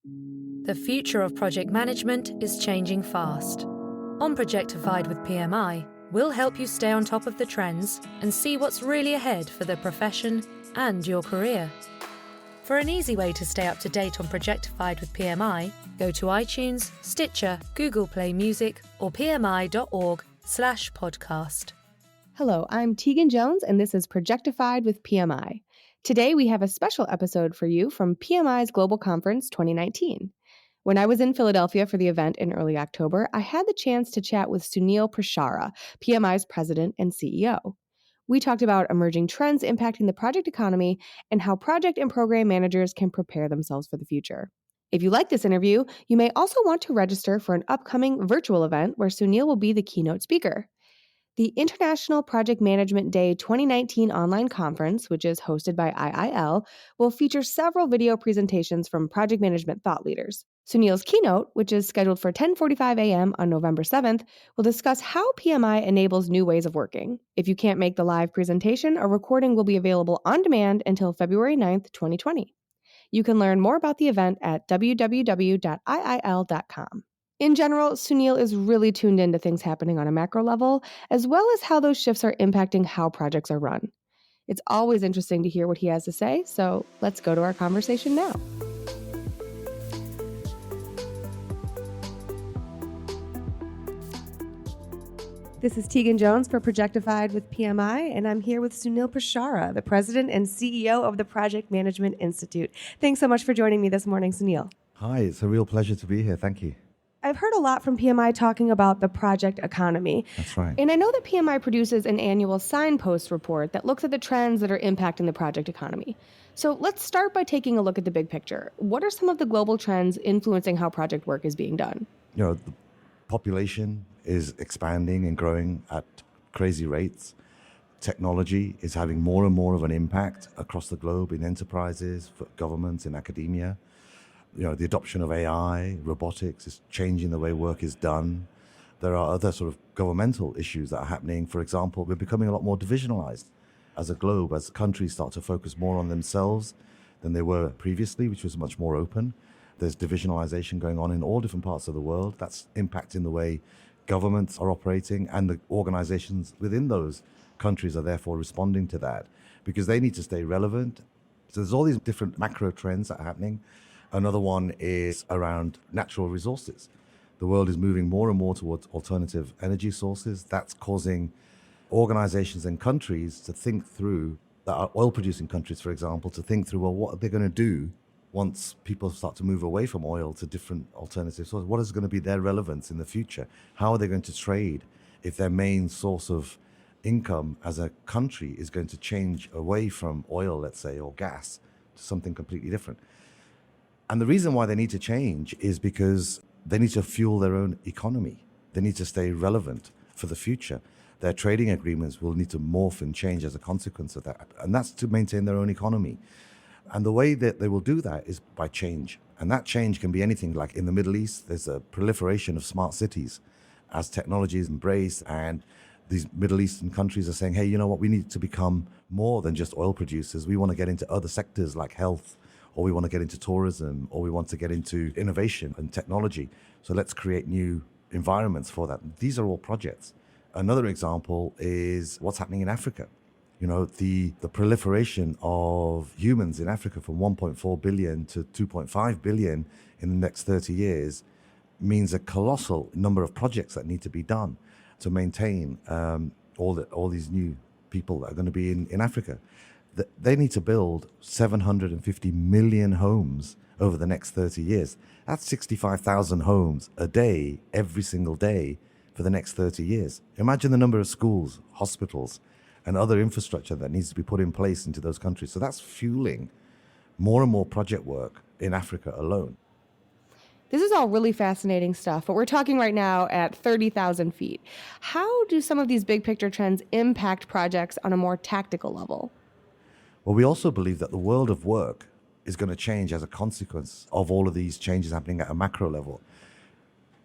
The future of project management is changing fast. On Projectified with PMI, we'll help you stay on top of the trends and see what's really ahead for the profession and your career. For an easy way to stay up to date on Projectified with PMI, go to iTunes, Stitcher, Google Play Music, or pmi.org/podcast. Hello, I'm Tegan Jones, and this is Projectified with PMI. Today, we have a special episode for you from PMI's Global Conference 2019. When I was in Philadelphia for the event in early October, I had the chance to chat with Sunil Prashara, PMI's president and CEO. We talked about emerging trends impacting the project economy and how project and program managers can prepare themselves for the future. If you like this interview, you may also want to register for an upcoming virtual event where Sunil will be the keynote speaker. The International Project Management Day 2019 online conference, which is hosted by IIL, will feature several video presentations from project management thought leaders. Sunil's keynote, which is scheduled for 10:45 a.m. on November 7th, will discuss how PMI enables new ways of working. If you can't make the live presentation, a recording will be available on demand until February 9th, 2020. You can learn more about the event at www.iil.com. In general, Sunil is really tuned into things happening on a macro level, as well as how those shifts are impacting how projects are run. It's always interesting to hear what he has to say, so let's go to our conversation now. This is Tegan Jones for Projectified with PMI, and I'm here with Sunil Prashara, the president and CEO of the Project Management Institute. Thanks so much for joining me this morning, Sunil. Hi, it's a real pleasure to be here. Thank you. I've heard a lot from PMI talking about the project economy. That's right. And I know that PMI produces an annual signpost report that looks at the trends that are impacting the project economy. So let's start by taking a look at the big picture. What are some of the global trends influencing how project work is being done? The population is expanding and growing at crazy rates. Technology is having more and more of an impact across the globe in enterprises, for governments, in academia. The adoption of AI, robotics is changing the way work is done. There are other sort of governmental issues that are happening. For example, we're becoming a lot more divisionalized as a globe, as countries start to focus more on themselves than they were previously, which was much more open. There's divisionalization going on in all different parts of the world. That's impacting the way governments are operating, and the organizations within those countries are therefore responding to that because they need to stay relevant. So there's all these different macro trends that are happening. Another one is around natural resources. The world is moving more and more towards alternative energy sources. That's causing organizations and countries to think through, that are oil-producing countries, for example, to think through, well, what are they going to do once people start to move away from oil to different alternative sources? What is going to be their relevance in the future? How are they going to trade if their main source of income as a country is going to change away from oil, let's say, or gas to something completely different? And the reason why they need to change is because they need to fuel their own economy. They need to stay relevant for the future. Their trading agreements will need to morph and change as a consequence of that. And that's to maintain their own economy. And the way that they will do that is by change. And that change can be anything. Like in the Middle East, there's a proliferation of smart cities as technology is embraced, and these Middle Eastern countries are saying, hey, you know what, we need to become more than just oil producers. We want to get into other sectors like health, or we want to get into tourism, or we want to get into innovation and technology. So let's create new environments for that. These are all projects. Another example is what's happening in Africa. The proliferation of humans in Africa from 1.4 billion to 2.5 billion in the next 30 years means a colossal number of projects that need to be done to maintain all these new people that are going to be in Africa. They need to build 750 million homes over the next 30 years. That's 65,000 homes a day, every single day for the next 30 years. Imagine the number of schools, hospitals, and other infrastructure that needs to be put in place into those countries. So that's fueling more and more project work in Africa alone. This is all really fascinating stuff, but we're talking right now at 30,000 feet. How do some of these big picture trends impact projects on a more tactical level? Well, we also believe that the world of work is going to change as a consequence of all of these changes happening at a macro level.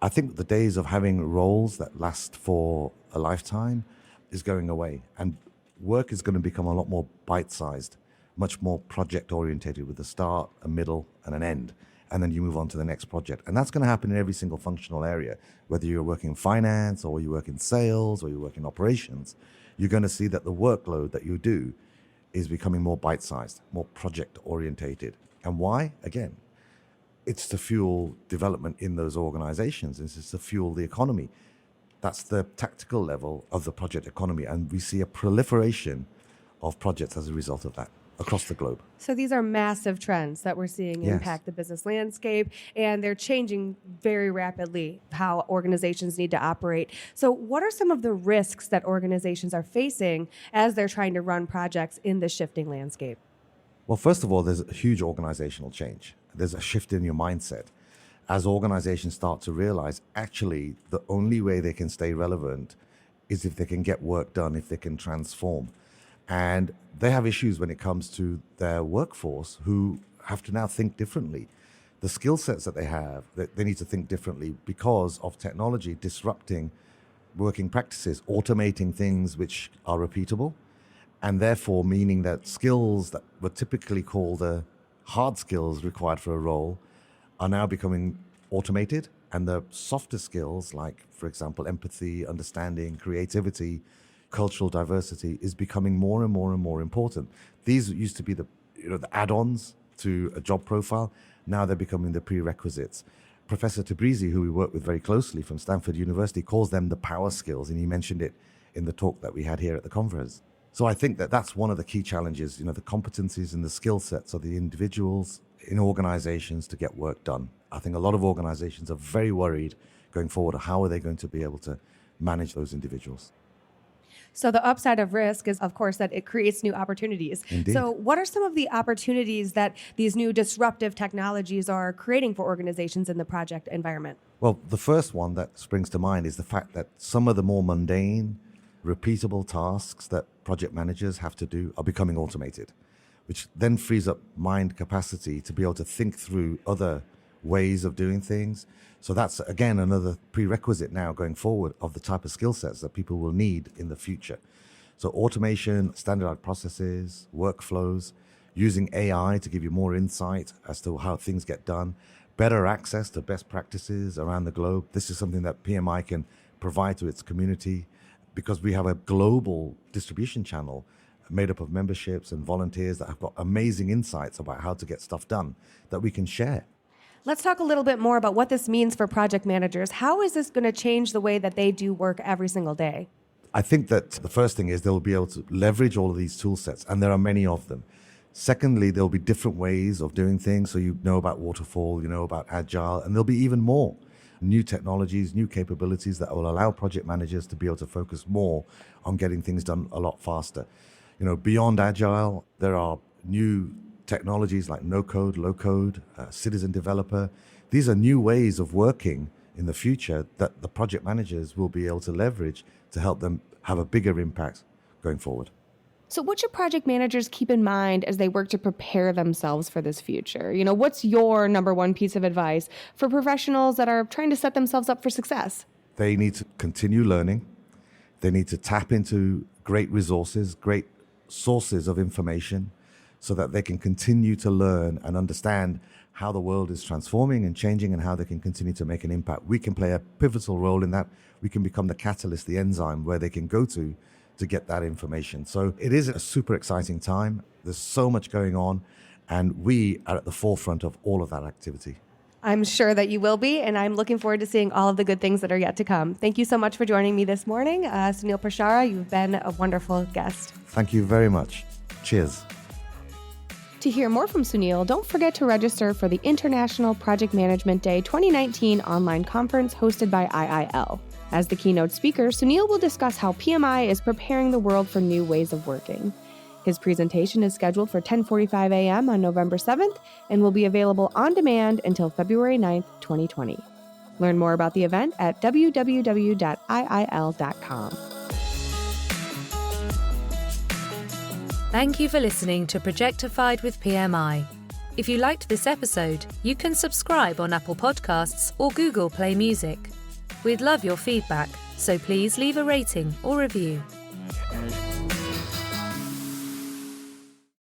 I think the days of having roles that last for a lifetime is going away, and work is going to become a lot more bite-sized, much more project-orientated with a start, a middle, and an end. and then you move on to the next project. And that's going to happen in every single functional area. Whether you're working in finance or you work in sales or you work in operations, you're going to see that the workload that you do is becoming more bite-sized, more project-orientated. And why? Again, it's to fuel development in those organizations. It's to fuel the economy. That's the tactical level of the project economy. And we see a proliferation of projects as a result of that across the globe. So these are massive trends that we're seeing impact the business landscape, and they're changing very rapidly how organizations need to operate. So what are some of the risks that organizations are facing as they're trying to run projects in this shifting landscape? Well, first of all, there's a huge organizational change. There's a shift in your mindset. As organizations start to realize, actually, the only way they can stay relevant is if they can get work done, if they can transform. And they have issues when it comes to their workforce who have to now think differently. The skill sets that they have, they need to think differently because of technology disrupting working practices, automating things which are repeatable, and therefore meaning that skills that were typically called the hard skills required for a role are now becoming automated, and the softer skills like, for example, empathy, understanding, creativity, cultural diversity is becoming more and more and more important. These used to be the add-ons to a job profile. Now they're becoming the prerequisites. Professor Tabrizi, who we work with very closely from Stanford University, calls them the power skills, and he mentioned it in the talk that we had here at the conference. So I think that that's one of the key challenges, the competencies and the skill sets of the individuals in organizations to get work done. I think a lot of organizations are very worried going forward. How are they going to be able to manage those individuals? So the upside of risk is, of course, that it creates new opportunities. Indeed. So what are some of the opportunities that these new disruptive technologies are creating for organizations in the project environment? Well, the first one that springs to mind is the fact that some of the more mundane, repeatable tasks that project managers have to do are becoming automated, which then frees up mind capacity to be able to think through other ways of doing things. So that's, again, another prerequisite now going forward of the type of skill sets that people will need in the future. So automation, standardized processes, workflows, using AI to give you more insight as to how things get done, better access to best practices around the globe. This is something that PMI can provide to its community because we have a global distribution channel made up of memberships and volunteers that have got amazing insights about how to get stuff done that we can share. Let's talk a little bit more about what this means for project managers. How is this going to change the way that they do work every single day? I think that the first thing is they'll be able to leverage all of these tool sets, and there are many of them. Secondly, there'll be different ways of doing things. So you know about waterfall, you know about agile, and there'll be even more new technologies, new capabilities that will allow project managers to be able to focus more on getting things done a lot faster. Beyond agile, there are new technologies like no-code, low-code, citizen developer. These are new ways of working in the future that the project managers will be able to leverage to help them have a bigger impact going forward. So what should project managers keep in mind as they work to prepare themselves for this future? What's your number one piece of advice for professionals that are trying to set themselves up for success? They need to continue learning. They need to tap into great resources, great sources of information, so that they can continue to learn and understand how the world is transforming and changing and how they can continue to make an impact. We can play a pivotal role in that. We can become the catalyst, the enzyme where they can go to get that information. So it is a super exciting time. There's so much going on, and we are at the forefront of all of that activity. I'm sure that you will be, and I'm looking forward to seeing all of the good things that are yet to come. Thank you so much for joining me this morning. Sunil Prashara, you've been a wonderful guest. Thank you very much. Cheers. To hear more from Sunil, don't forget to register for the International Project Management Day 2019 online conference hosted by IIL. As the keynote speaker, Sunil will discuss how PMI is preparing the world for new ways of working. His presentation is scheduled for 10:45 a.m. on November 7th and will be available on demand until February 9th, 2020. Learn more about the event at www.iil.com. Thank you for listening to Projectified with PMI. If you liked this episode, you can subscribe on Apple Podcasts or Google Play Music. We'd love your feedback, so please leave a rating or review.